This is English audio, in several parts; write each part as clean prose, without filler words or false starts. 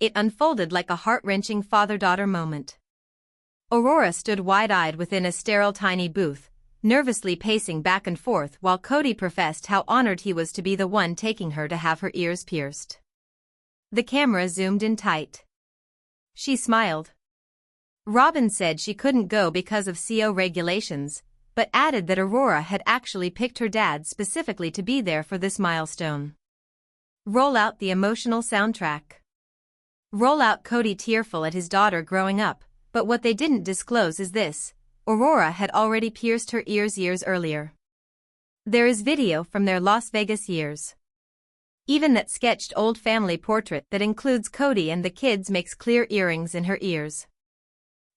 it unfolded like a heart-wrenching father-daughter moment. Aurora stood wide-eyed within a sterile tiny booth, nervously pacing back and forth while Kody professed how honored he was to be the one taking her to have her ears pierced. The camera zoomed in tight. She smiled. Robyn said she couldn't go because of CO regulations, but added that Aurora had actually picked her dad specifically to be there for this milestone. Roll out the emotional soundtrack. Roll out Kody tearful at his daughter growing up, but what they didn't disclose is this: Aurora had already pierced her ears years earlier. There is video from their Las Vegas years. Even that sketched old family portrait that includes Kody and the kids makes clear earrings in her ears.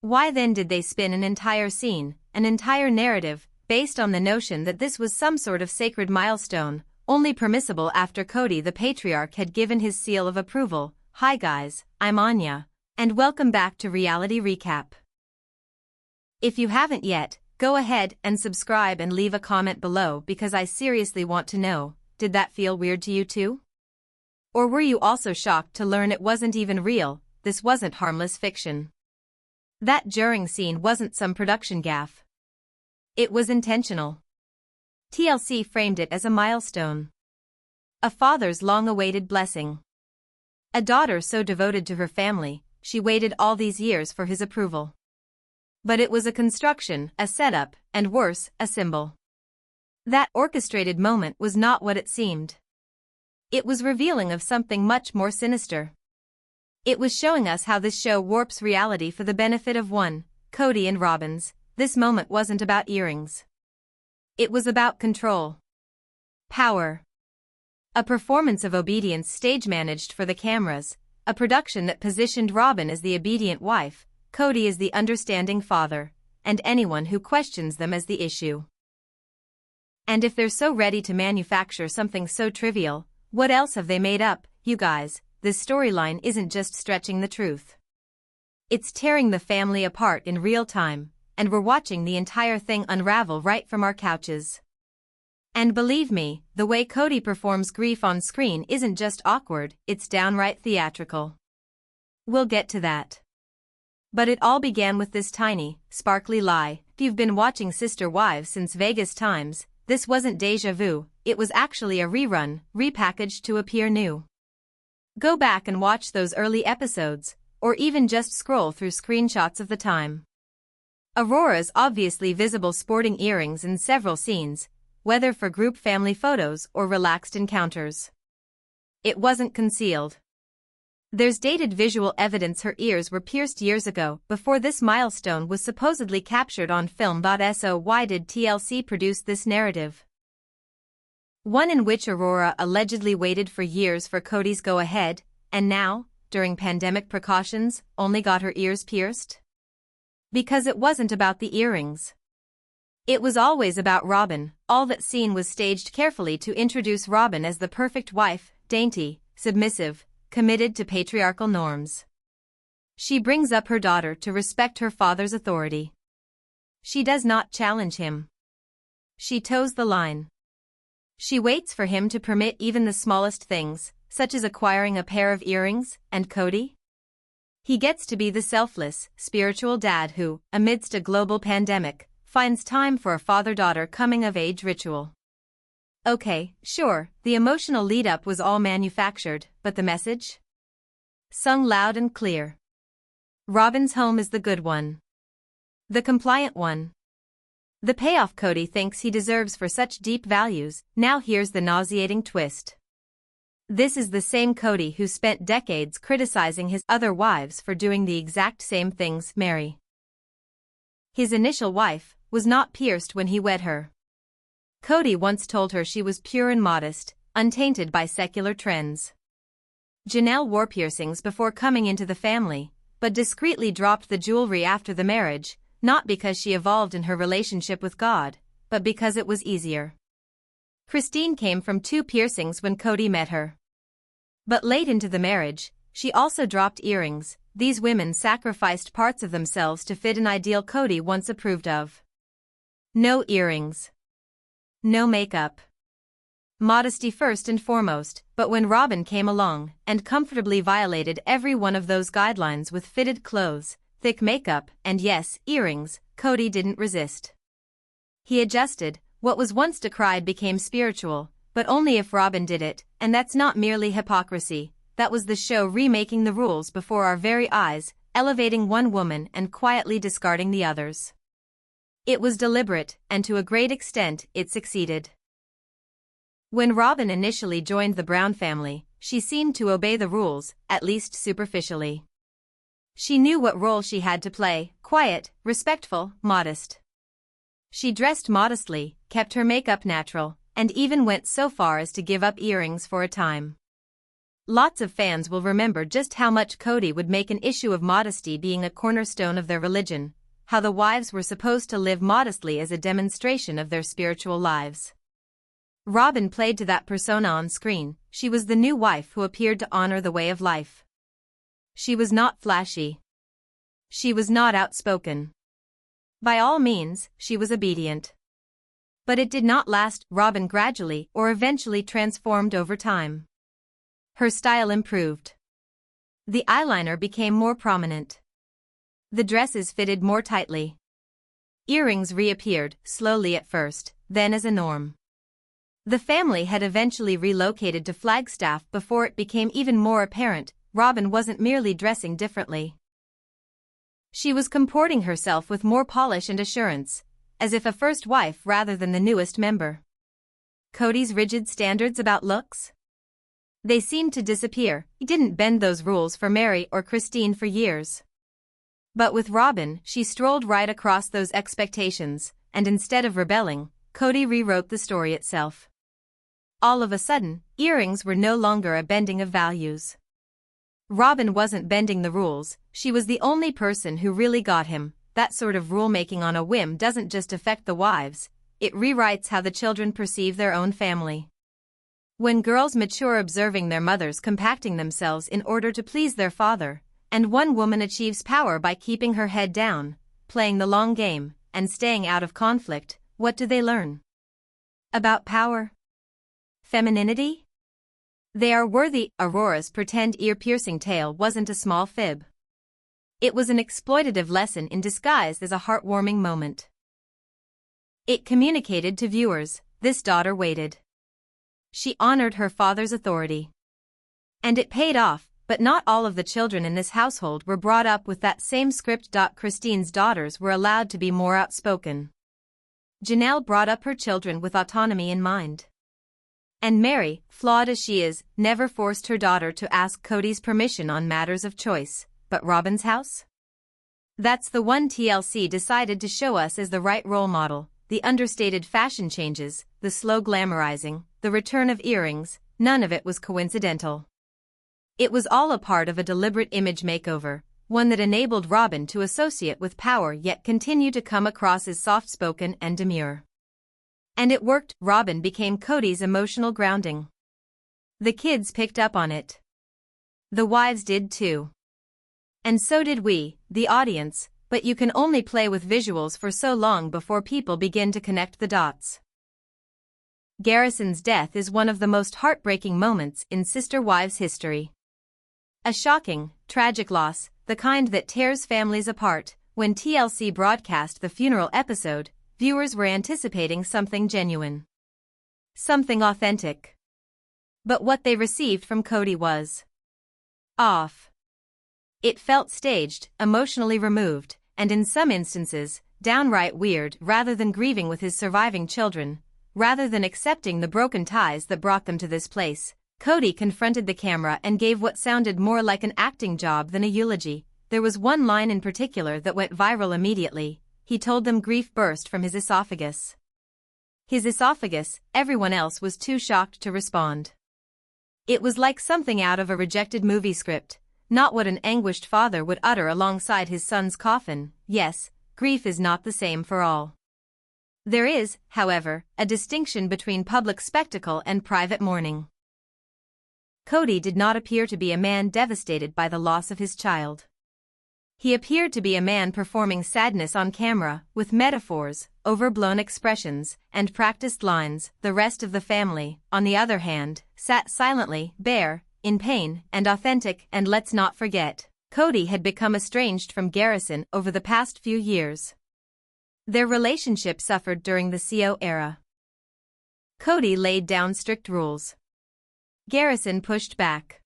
Why then did they spin an entire scene, an entire narrative, based on the notion that this was some sort of sacred milestone, only permissible after Kody the patriarch had given his seal of approval? Hi guys, I'm Anya, and welcome back to Reality Recap. If you haven't yet, go ahead and subscribe and leave a comment below because I seriously want to know, did that feel weird to you too? Or were you also shocked to learn it wasn't even real, this wasn't harmless fiction? That jarring scene wasn't some production gaffe. It was intentional. TLC framed it as a milestone. A father's long-awaited blessing. A daughter so devoted to her family, she waited all these years for his approval. But it was a construction, a setup, and worse, a symbol. That orchestrated moment was not what it seemed. It was revealing of something much more sinister. It was showing us how this show warps reality for the benefit of one, Kody and Robyn's. This moment wasn't about earrings. It was about control. Power. A performance of obedience stage-managed for the cameras, a production that positioned Robyn as the obedient wife, Kody as the understanding father, and anyone who questions them as the issue. And if they're so ready to manufacture something so trivial, what else have they made up, you guys? This storyline isn't just stretching the truth. It's tearing the family apart in real time, and we're watching the entire thing unravel right from our couches. And believe me, the way Kody performs grief on screen isn't just awkward, it's downright theatrical. We'll get to that. But it all began with this tiny, sparkly lie. If you've been watching Sister Wives since Vegas times, this wasn't déjà vu, it was actually a rerun, repackaged to appear new. Go back and watch those early episodes, or even just scroll through screenshots of the time. Aurora's obviously visible sporting earrings in several scenes, whether for group family photos or relaxed encounters. It wasn't concealed. There's dated visual evidence her ears were pierced years ago, before this milestone was supposedly captured on film. So why did TLC produce this narrative? One in which Aurora allegedly waited for years for Kody's go-ahead, and now, during pandemic precautions, only got her ears pierced? Because it wasn't about the earrings. It was always about Robyn. All that scene was staged carefully to introduce Robyn as the perfect wife, dainty, submissive, committed to patriarchal norms. She brings up her daughter to respect her father's authority. She does not challenge him. She toes the line. She waits for him to permit even the smallest things, such as acquiring a pair of earrings, and Kody? He gets to be the selfless, spiritual dad who, amidst a global pandemic, finds time for a father-daughter coming-of-age ritual. Okay, sure, the emotional lead-up was all manufactured, but the message? Sung loud and clear. Robyn's home is the good one. The compliant one. The payoff Kody thinks he deserves for such deep values. Now here's the nauseating twist. This is the same Kody who spent decades criticizing his other wives for doing the exact same things. Meri, his initial wife, was not pierced when he wed her. Kody once told her she was pure and modest, untainted by secular trends. Janelle wore piercings before coming into the family, but discreetly dropped the jewelry after the marriage, not because she evolved in her relationship with God, but because it was easier. Christine came from 2 piercings when Kody met her. But late into the marriage, she also dropped earrings. These women sacrificed parts of themselves to fit an ideal Kody once approved of. No earrings. No makeup. Modesty first and foremost, but when Robyn came along and comfortably violated every one of those guidelines with fitted clothes, thick makeup, and yes, earrings, Kody didn't resist. He adjusted. What was once decried became spiritual, but only if Robyn did it, and that's not merely hypocrisy. That was the show remaking the rules before our very eyes, elevating one woman and quietly discarding the others. It was deliberate, and to a great extent, it succeeded. When Robyn initially joined the Brown family, she seemed to obey the rules, at least superficially. She knew what role she had to play: quiet, respectful, modest. She dressed modestly, kept her makeup natural, and even went so far as to give up earrings for a time. Lots of fans will remember just how much Kody would make an issue of modesty being a cornerstone of their religion, how the wives were supposed to live modestly as a demonstration of their spiritual lives. Robyn played to that persona on screen. She was the new wife who appeared to honor the way of life. She was not flashy. She was not outspoken. By all means, she was obedient. But it did not last. Robyn gradually or eventually transformed over time. Her style improved. The eyeliner became more prominent. The dresses fitted more tightly. Earrings reappeared, slowly at first, then as a norm. The family had eventually relocated to Flagstaff before it became even more apparent Robyn wasn't merely dressing differently. She was comporting herself with more polish and assurance, as if a first wife rather than the newest member. Kody's rigid standards about looks? They seemed to disappear. He didn't bend those rules for Meri or Christine for years. But with Robyn, she strolled right across those expectations, and instead of rebelling, Kody rewrote the story itself. All of a sudden, earrings were no longer a bending of values. Robyn wasn't bending the rules, she was the only person who really got him. That sort of rulemaking on a whim doesn't just affect the wives, it rewrites how the children perceive their own family. When girls mature observing their mothers compacting themselves in order to please their father, and one woman achieves power by keeping her head down, playing the long game, and staying out of conflict, what do they learn? About power? Femininity? They are worthy. Aurora's pretend ear-piercing tale wasn't a small fib. It was an exploitative lesson in disguise as a heartwarming moment. It communicated to viewers, this daughter waited. She honored her father's authority. And it paid off, but not all of the children in this household were brought up with that same script. Christine's daughters were allowed to be more outspoken. Janelle brought up her children with autonomy in mind. And Meri, flawed as she is, never forced her daughter to ask Kody's permission on matters of choice. But Robyn's house? That's the one TLC decided to show us as the right role model. The understated fashion changes, the slow glamorizing, the return of earrings, none of it was coincidental. It was all a part of a deliberate image makeover, one that enabled Robyn to associate with power yet continue to come across as soft-spoken and demure. And it worked. Robyn became Kody's emotional grounding. The kids picked up on it. The wives did too. And so did we, the audience, but you can only play with visuals for so long before people begin to connect the dots. Garrison's death is one of the most heartbreaking moments in Sister Wives history. A shocking, tragic loss, the kind that tears families apart. When TLC broadcast the funeral episode, viewers were anticipating something genuine. Something authentic. But what they received from Kody was off. It felt staged, emotionally removed, and in some instances, downright weird. Rather than grieving with his surviving children, rather than accepting the broken ties that brought them to this place, Kody confronted the camera and gave what sounded more like an acting job than a eulogy. There was one line in particular that went viral immediately. He told them grief burst from his esophagus. His esophagus, everyone else was too shocked to respond. It was like something out of a rejected movie script, not what an anguished father would utter alongside his son's coffin. Yes, grief is not the same for all. There is, however, a distinction between public spectacle and private mourning. Kody did not appear to be a man devastated by the loss of his child. He appeared to be a man performing sadness on camera, with metaphors, overblown expressions, and practiced lines. The rest of the family, on the other hand, sat silently, bare, in pain, and authentic. And let's not forget, Kody had become estranged from Garrison over the past few years. Their relationship suffered during the CO era. Kody laid down strict rules. Garrison pushed back.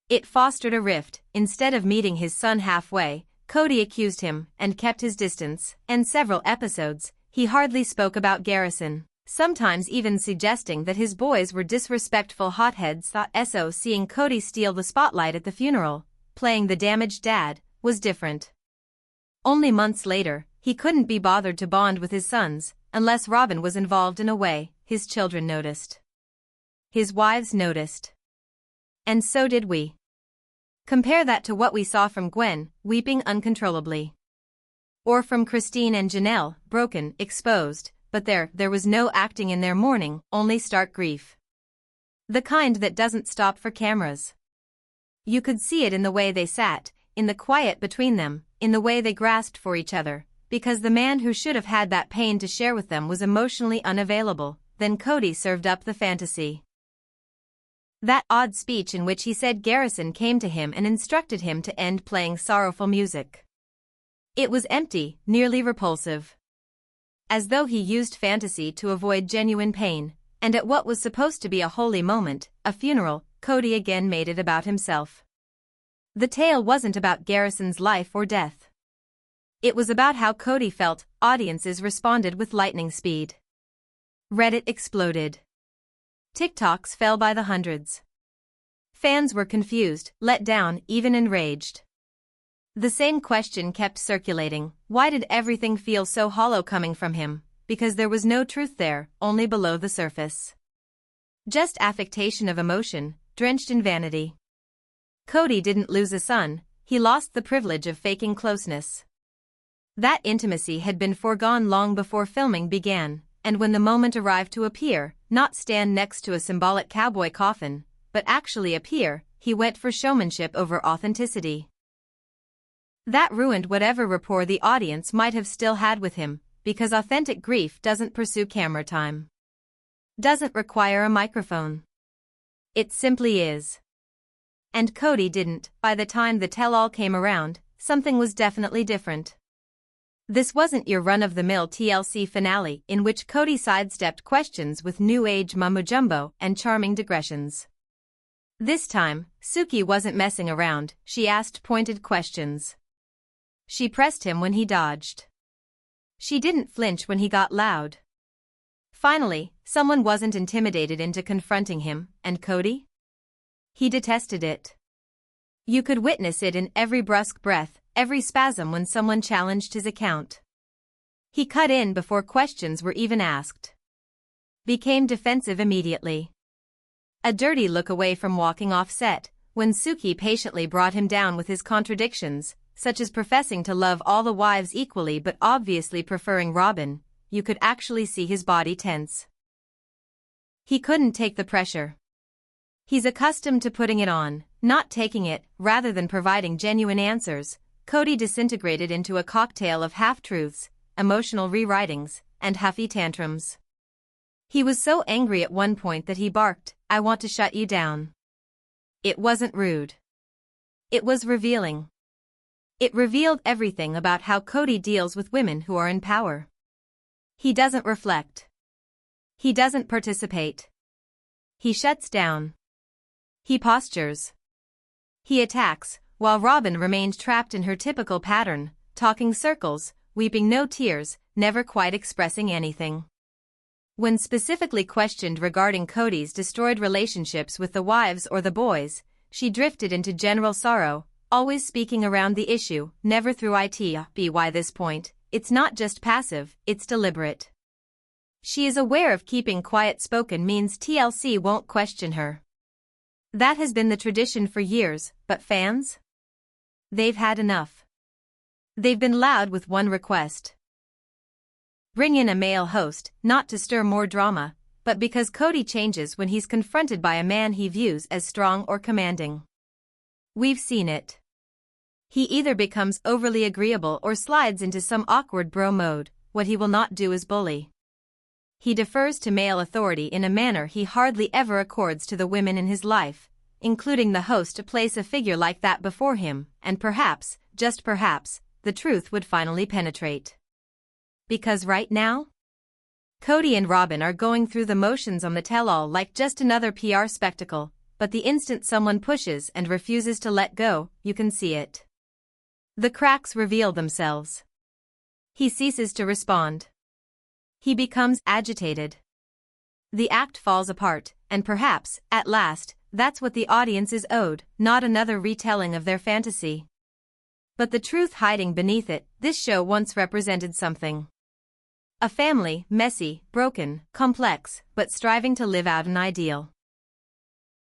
It fostered a rift. Instead of meeting his son halfway, Kody accused him and kept his distance, and several episodes, he hardly spoke about Garrison, sometimes even suggesting that his boys were disrespectful hotheads. So seeing Kody steal the spotlight at the funeral, playing the damaged dad, was different. Only months later, he couldn't be bothered to bond with his sons, unless Robyn was involved in a way. His children noticed. His wives noticed. And so did we. Compare that to what we saw from Gwen, weeping uncontrollably. Or from Christine and Janelle, broken, exposed, but there was no acting in their mourning, only stark grief. The kind that doesn't stop for cameras. You could see it in the way they sat, in the quiet between them, in the way they grasped for each other, because the man who should have had that pain to share with them was emotionally unavailable. Then Kody served up the fantasy. That odd speech in which he said Garrison came to him and instructed him to end playing sorrowful music. It was empty, nearly repulsive. As though he used fantasy to avoid genuine pain, and at what was supposed to be a holy moment, a funeral, Kody again made it about himself. The tale wasn't about Garrison's life or death. It was about how Kody felt. Audiences responded with lightning speed. Reddit exploded. TikToks fell by the hundreds. Fans were confused, let down, even enraged. The same question kept circulating: why did everything feel so hollow coming from him? Because there was no truth there, only below the surface. Just affectation of emotion, drenched in vanity. Kody didn't lose a son, he lost the privilege of faking closeness. That intimacy had been foregone long before filming began, and when the moment arrived to appear, not stand next to a symbolic cowboy coffin, but actually appear, he went for showmanship over authenticity. That ruined whatever rapport the audience might have still had with him, because authentic grief doesn't pursue camera time. Doesn't require a microphone. It simply is. And Kody didn't. By the time the tell-all came around, something was definitely different. This wasn't your run-of-the-mill TLC finale in which Kody sidestepped questions with new-age mumbo-jumbo and charming digressions. This time, Suki wasn't messing around, she asked pointed questions. She pressed him when he dodged. She didn't flinch when he got loud. Finally, someone wasn't intimidated into confronting him, and Kody? He detested it. You could witness it in every brusque breath, every spasm when someone challenged his account. He cut in before questions were even asked. Became defensive immediately. A dirty look away from walking off set, when Suki patiently brought him down with his contradictions, such as professing to love all the wives equally but obviously preferring Robyn. You could actually see his body tense. He couldn't take the pressure. He's accustomed to putting it on, not taking it. Rather than providing genuine answers, Kody disintegrated into a cocktail of half-truths, emotional rewritings, and huffy tantrums. He was so angry at one point that he barked, "I want to shut you down." It wasn't rude. It was revealing. It revealed everything about how Kody deals with women who are in power. He doesn't reflect. He doesn't participate. He shuts down. He postures. He attacks, while Robyn remained trapped in her typical pattern, talking circles, weeping no tears, never quite expressing anything. When specifically questioned regarding Kody's destroyed relationships with the wives or the boys, she drifted into general sorrow, always speaking around the issue, never through it. By this point, it's not just passive, it's deliberate. She is aware of keeping quiet-spoken means TLC won't question her. That has been the tradition for years, but fans? They've had enough. They've been loud with one request. Bring in a male host, not to stir more drama, but because Kody changes when he's confronted by a man he views as strong or commanding. We've seen it. He either becomes overly agreeable or slides into some awkward bro mode, what he will not do is bully. He defers to male authority in a manner he hardly ever accords to the women in his life, including the host. To place a figure like that before him, and perhaps, just perhaps, the truth would finally penetrate. Because right now, Kody and Robyn are going through the motions on the tell-all like just another PR spectacle, but the instant someone pushes and refuses to let go, you can see it. The cracks reveal themselves. He ceases to respond. He becomes agitated. The act falls apart, and perhaps, at last, that's what the audience is owed, not another retelling of their fantasy. But the truth hiding beneath it, this show once represented something. A family, messy, broken, complex, but striving to live out an ideal.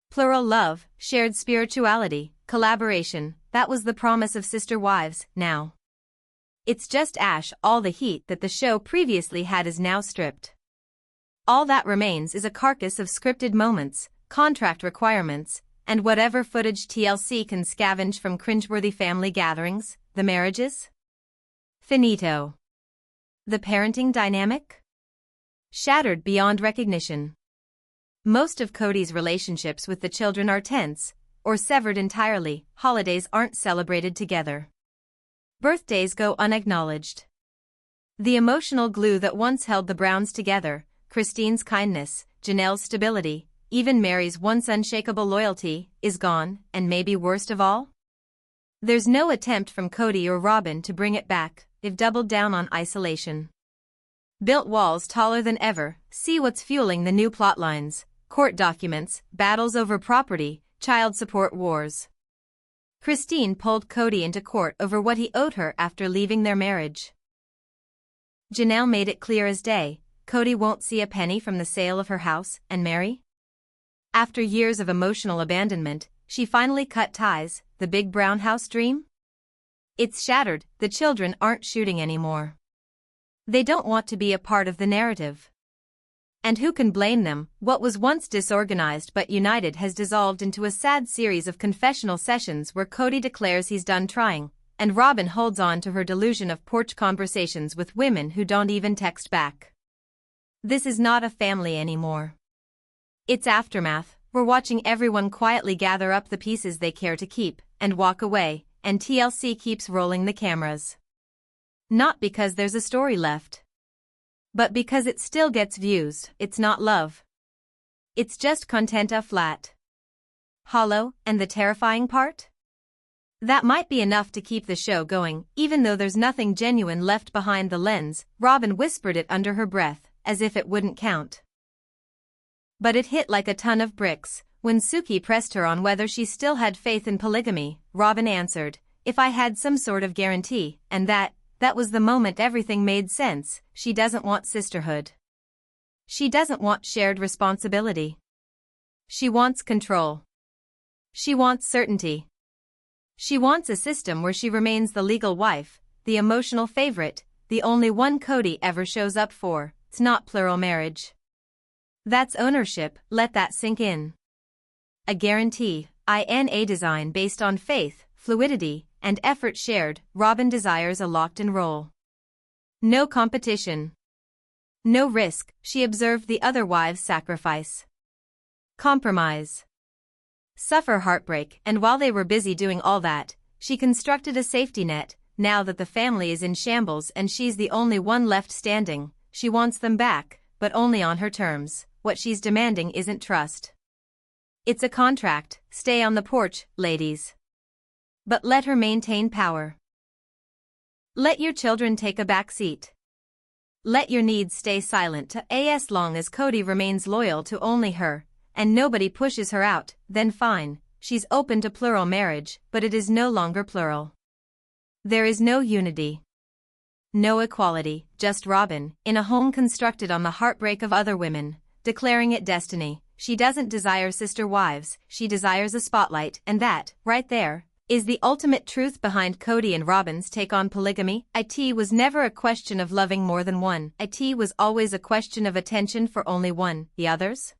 Plural love, shared spirituality, collaboration, that was the promise of Sister Wives. Now it's just ash. All the heat that the show previously had is now stripped. All that remains is a carcass of scripted moments, contract requirements, and whatever footage TLC can scavenge from cringeworthy family gatherings. The marriages? Finito. The parenting dynamic? Shattered beyond recognition. Most of Kody's relationships with the children are tense, or severed entirely. Holidays aren't celebrated together. Birthdays go unacknowledged. The emotional glue that once held the Browns together, Christine's kindness, Janelle's stability, even Meri's once unshakable loyalty, is gone, and maybe worst of all? There's no attempt from Kody or Robyn to bring it back. They've doubled down on isolation. Built walls taller than ever. See what's fueling the new plotlines: court documents, battles over property, child support wars. Christine pulled Kody into court over what he owed her after leaving their marriage. Janelle made it clear as day, Kody won't see a penny from the sale of her house and Meri. After years of emotional abandonment, she finally cut ties. The big brown house dream? It's shattered. The children aren't shooting anymore. They don't want to be a part of the narrative. And who can blame them? What was once disorganized but united has dissolved into a sad series of confessional sessions where Kody declares he's done trying, and Robyn holds on to her delusion of porch conversations with women who don't even text back. This is not a family anymore. It's aftermath. We're watching everyone quietly gather up the pieces they care to keep and walk away, and TLC keeps rolling the cameras. Not because there's a story left, but because it still gets views. It's not love. It's just content flat, hollow, and the terrifying part? That might be enough to keep the show going, even though there's nothing genuine left behind the lens. Robyn whispered it under her breath, as if it wouldn't count. But it hit like a ton of bricks. When Suki pressed her on whether she still had faith in polygamy, Robyn answered, "If I had some sort of guarantee," and that was the moment everything made sense. She doesn't want sisterhood. She doesn't want shared responsibility. She wants control. She wants certainty. She wants a system where she remains the legal wife, the emotional favorite, the only one Kody ever shows up for. It's not plural marriage. That's ownership. Let that sink in. A guarantee, a design based on faith, fluidity, and effort shared. Robyn desires a locked-in role. No competition. No risk. She observed the other wives sacrifice, compromise, suffer heartbreak, and while they were busy doing all that, she constructed a safety net. Now that the family is in shambles and she's the only one left standing, she wants them back, but only on her terms. What she's demanding isn't trust. It's a contract. Stay on the porch, ladies. But let her maintain power. Let your children take a back seat. Let your needs stay silent to as long as Kody remains loyal to only her, and nobody pushes her out, then fine, she's open to plural marriage, but it is no longer plural. There is no unity. No equality, just Robyn, in a home constructed on the heartbreak of other women, declaring it destiny. She doesn't desire sister wives, she desires a spotlight, and that, right there, is the ultimate truth behind Kody and Robyn's take on polygamy. It was never a question of loving more than one. It was always a question of attention for only one. The others?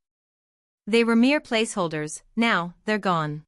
They were mere placeholders. Now, they're gone.